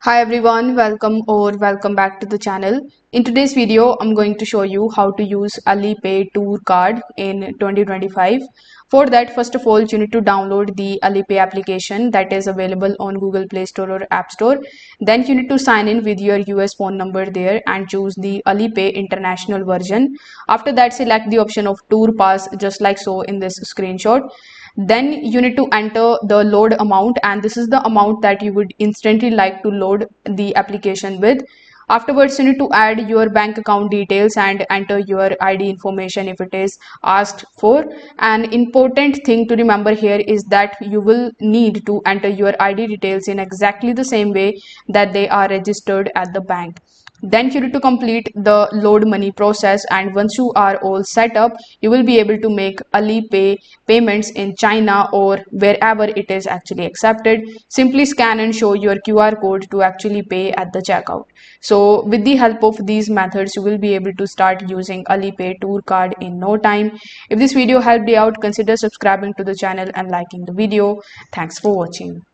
Hi everyone, welcome back to the channel. In today's video, I'm going to show you how to use Alipay Tour Card in 2025. For that, first of all, you need to download the Alipay application that is available on Google Play Store or App Store. Then you need to sign in with your US phone number there and choose the Alipay International version. After that, select the option of Tour Pass just like so in this screenshot. Then you need to enter the load amount, and this is the amount that you would instantly like to load the application with. Afterwards, you need to add your bank account details and enter your ID information if it is asked for. An important thing to remember here is that you will need to enter your ID details in exactly the same way that they are registered at the bank. Then you need to complete the load money process, and once you are all set up, you will be able to make Alipay payments in China or wherever it is actually accepted. Simply scan and show your QR code to actually pay at the checkout. So with the help of these methods, you will be able to start using Alipay Tour Card in no time. If this video helped you out, consider subscribing to the channel and liking the video. Thanks for watching.